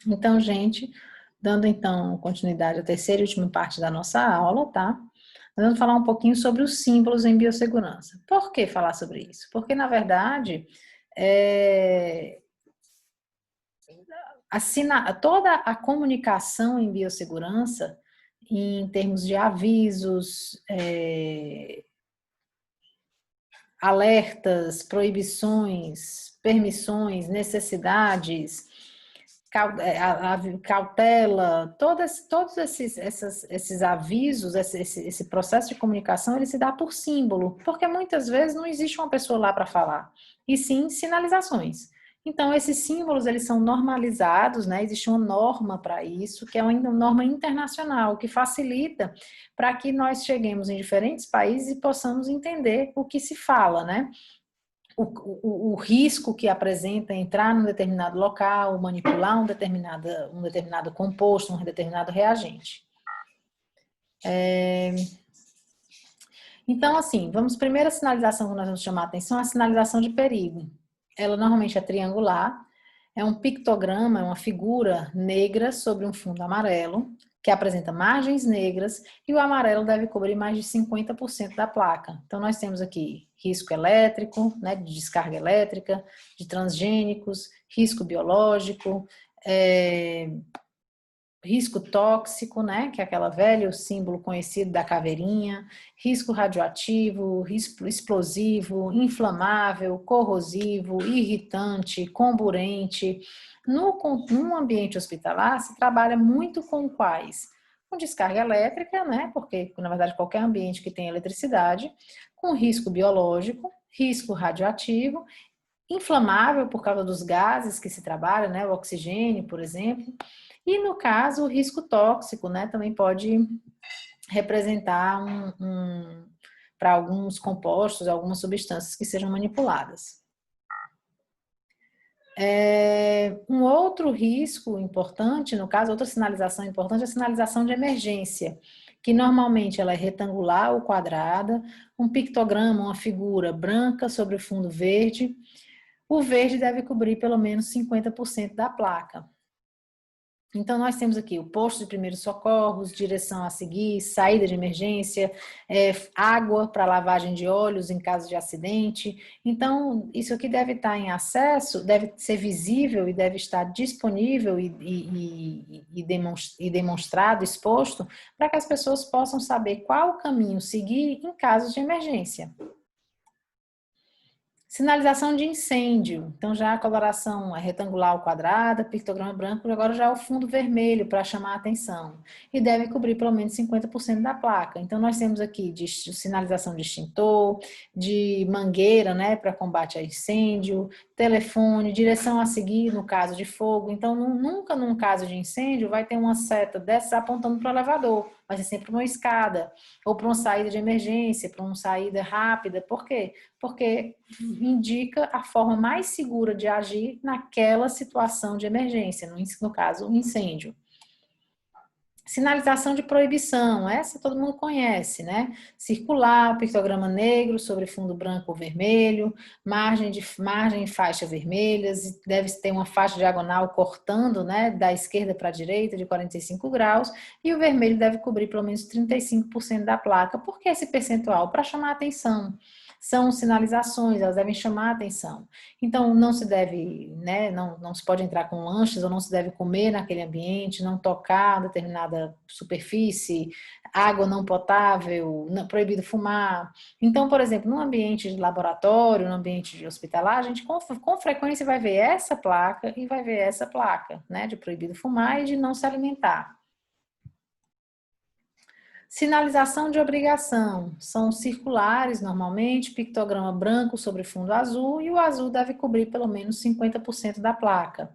Então, gente, dando então continuidade à terceira e última parte da nossa aula, tá? Nós vamos falar um pouquinho sobre os símbolos em biossegurança. Por que falar sobre isso? Porque, na verdade, é, toda a comunicação em biossegurança, em termos de avisos, alertas, proibições, permissões, necessidades, cautela, todos esses avisos, esse processo de comunicação, ele se dá por símbolo, porque muitas vezes não existe uma pessoa lá para falar, e sim sinalizações. Então, esses símbolos, eles são normalizados, né? Existe uma norma para isso, que é uma norma internacional, que facilita para que nós cheguemos em diferentes países e possamos entender o que se fala, né? O risco que apresenta entrar num determinado local, manipular um determinado composto, um determinado reagente. Então, assim, vamos, primeira sinalização que nós vamos chamar a atenção é a sinalização de perigo. Ela normalmente é triangular, é um pictograma, é uma figura negra sobre um fundo amarelo, que apresenta margens negras, e o amarelo deve cobrir mais de 50% da placa. Então, nós temos aqui risco elétrico, né, de descarga elétrica, de transgênicos, risco biológico, risco tóxico, né, que é aquela velho símbolo conhecido da caveirinha, risco radioativo, risco explosivo, inflamável, corrosivo, irritante, comburente. No ambiente hospitalar, se trabalha muito com quais? Com descarga elétrica, né, porque, na verdade, qualquer ambiente que tenha eletricidade, com risco biológico, risco radioativo, inflamável por causa dos gases que se trabalha, né, o oxigênio, por exemplo, e no caso, o risco tóxico, né, também pode representar para alguns compostos, algumas substâncias que sejam manipuladas. Um outro risco importante, no caso, outra sinalização importante é a sinalização de emergência, que normalmente ela é retangular ou quadrada, um pictograma, uma figura branca sobre o fundo verde. O verde deve cobrir pelo menos 50% da placa. Então, nós temos aqui o posto de primeiros socorros, direção a seguir, saída de emergência, água para lavagem de olhos em caso de acidente. Então, isso aqui deve estar em acesso, deve ser visível e deve estar disponível e demonstrado, exposto, para que as pessoas possam saber qual o caminho seguir em caso de emergência. Sinalização de incêndio. Então, já a coloração é retangular ou quadrada, pictograma branco, agora já é o fundo vermelho para chamar a atenção. E deve cobrir pelo menos 50% da placa. Então, nós temos aqui de sinalização de extintor, de mangueira, né, para combate a incêndio, telefone, direção a seguir no caso de fogo. Então, nunca num caso de incêndio vai ter uma seta dessas apontando para o elevador. Vai ser sempre uma escada, ou para uma saída de emergência, para uma saída rápida. Por quê? Porque indica a forma mais segura de agir naquela situação de emergência, no caso, um incêndio. Sinalização de proibição, essa todo mundo conhece, né? Circular, pictograma negro sobre fundo branco ou vermelho, margem e faixa vermelhas, deve ter uma faixa diagonal cortando, né, da esquerda para a direita de 45 graus, e o vermelho deve cobrir pelo menos 35% da placa. Por que esse percentual? Para chamar a atenção. São sinalizações, elas devem chamar a atenção. Então, não se deve, né, não se pode entrar com lanches, ou não se deve comer naquele ambiente, não tocar determinada superfície, água não potável, proibido fumar. Então, por exemplo, num ambiente de laboratório, num ambiente de hospitalar, a gente com frequência vai ver essa placa e vai ver essa placa, né, de proibido fumar e de não se alimentar. Sinalização de obrigação. São circulares, normalmente, pictograma branco sobre fundo azul, e o azul deve cobrir pelo menos 50% da placa.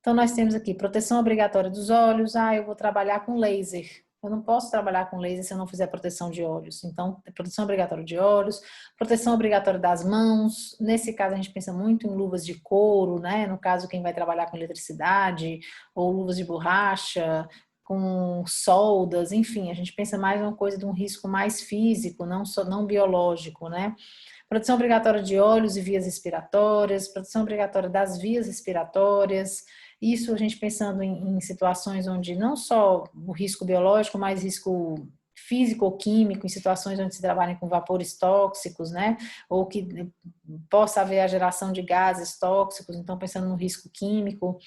Então, nós temos aqui proteção obrigatória dos olhos. Eu vou trabalhar com laser. Eu não posso trabalhar com laser se eu não fizer proteção de olhos. Então, proteção obrigatória de olhos, proteção obrigatória das mãos. Nesse caso, a gente pensa muito em luvas de couro, né? No caso, quem vai trabalhar com eletricidade, ou luvas de borracha, com soldas, enfim, a gente pensa mais uma coisa de um risco mais físico, não biológico, né? Proteção obrigatória de olhos e vias respiratórias, proteção obrigatória das vias respiratórias, Isso a gente pensando em situações onde não só o risco biológico, mas risco físico ou químico, em situações onde se trabalha com vapores tóxicos, né? Ou que possa haver a geração de gases tóxicos, então pensando no risco químico.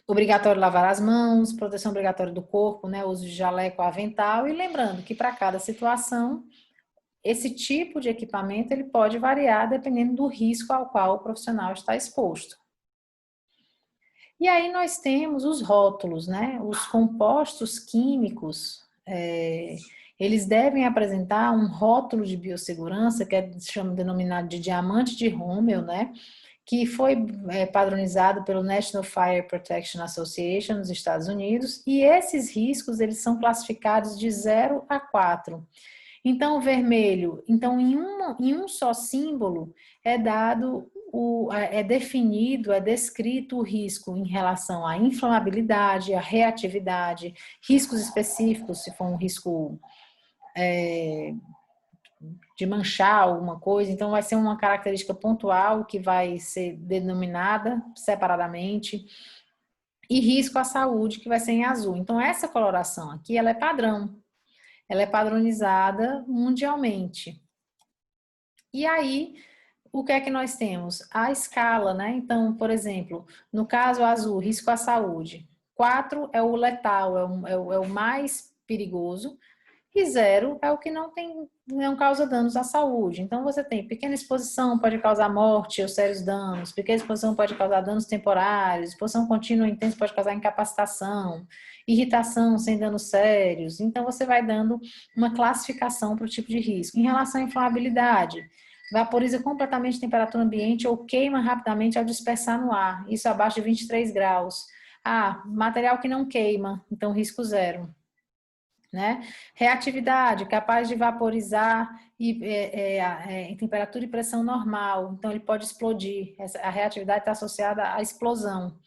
Obrigatório lavar as mãos, proteção obrigatória do corpo, né? Uso de jaleco, avental, e lembrando que para cada situação, esse tipo de equipamento ele pode variar dependendo do risco ao qual o profissional está exposto. E aí nós temos os rótulos, né? Os compostos químicos, eles devem apresentar um rótulo de biossegurança, que denominado de diamante de Rommel, né? Que foi padronizado pelo National Fire Protection Association nos Estados Unidos, e esses riscos eles são classificados de 0 a 4. Então, o vermelho, então em um só símbolo é dado, é definido, é descrito o risco em relação à inflamabilidade, à reatividade, riscos específicos, se for um risco de manchar alguma coisa, então vai ser uma característica pontual que vai ser denominada separadamente, e risco à saúde, que vai ser em azul. Então, essa coloração aqui, ela é padrão, ela é padronizada mundialmente. E aí, o que é que nós temos? A escala, né? Então, por exemplo, no caso azul, risco à saúde. 4 é o letal, é o mais perigoso. E 0 é o que não causa danos à saúde. Então, você tem pequena exposição pode causar morte ou sérios danos, pequena exposição pode causar danos temporários, exposição contínua intensa pode causar incapacitação, irritação sem danos sérios. Então, você vai dando uma classificação para o tipo de risco. Em relação à inflamabilidade, vaporiza completamente a temperatura ambiente ou queima rapidamente ao dispersar no ar, isso abaixo de 23 graus. Ah, material que não queima, então risco 0. Né? Reatividade, capaz de vaporizar em temperatura e pressão normal, então ele pode explodir. A reatividade está associada à explosão.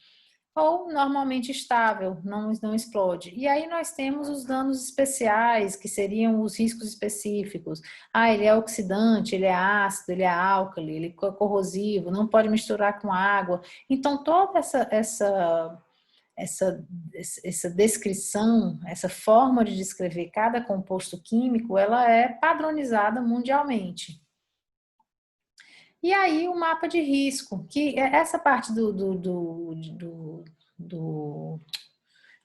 Ou normalmente estável, não explode. E aí nós temos os danos especiais, que seriam os riscos específicos. Ah, ele é oxidante, ele é ácido, ele é álcali, ele é corrosivo, não pode misturar com água. Então, toda essa descrição, essa forma de descrever cada composto químico, ela é padronizada mundialmente. E aí o mapa de risco, que essa parte do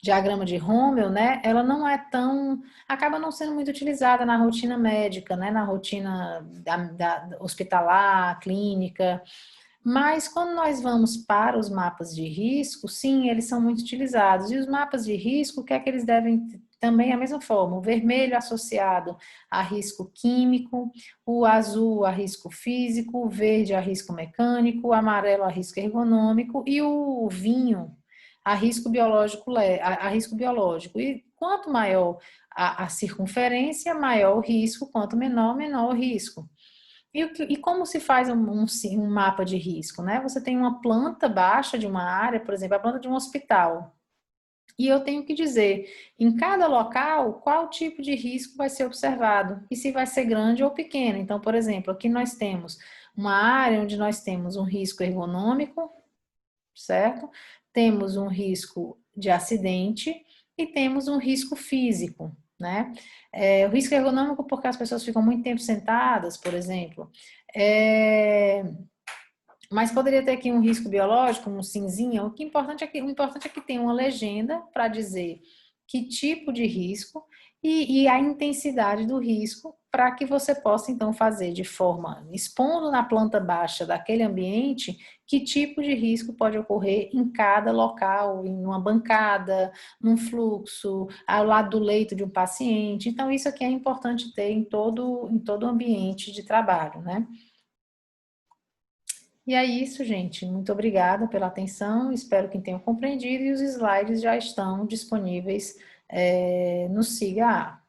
diagrama de Rommel, né, ela não é tão, acaba não sendo muito utilizada na rotina médica, né, na rotina da hospitalar, clínica, mas quando nós vamos para os mapas de risco, sim, eles são muito utilizados. E os mapas de risco, o que é que eles devem também a mesma forma? O vermelho associado a risco químico, o azul a risco físico, o verde a risco mecânico, o amarelo a risco ergonômico e o vinho a risco biológico, a risco biológico. E quanto maior a circunferência, maior o risco, quanto menor, menor o risco. E como se faz um mapa de risco, né? Você tem uma planta baixa de uma área, por exemplo, a planta de um hospital. E eu tenho que dizer, em cada local, qual tipo de risco vai ser observado e se vai ser grande ou pequeno. Então, por exemplo, aqui nós temos uma área onde nós temos um risco ergonômico, certo? Temos um risco de acidente e temos um risco físico, né? O risco ergonômico porque as pessoas ficam muito tempo sentadas, por exemplo. Mas poderia ter aqui um risco biológico, um cinzinha. O importante é que tem uma legenda para dizer que tipo de risco e a intensidade do risco para que você possa então fazer de forma expondo na planta baixa daquele ambiente que tipo de risco pode ocorrer em cada local, em uma bancada, num fluxo, ao lado do leito de um paciente. Então isso aqui é importante ter em todo o ambiente de trabalho, né? E é isso, gente. Muito obrigada pela atenção. Espero que tenham compreendido e os slides já estão disponíveis no Siga A.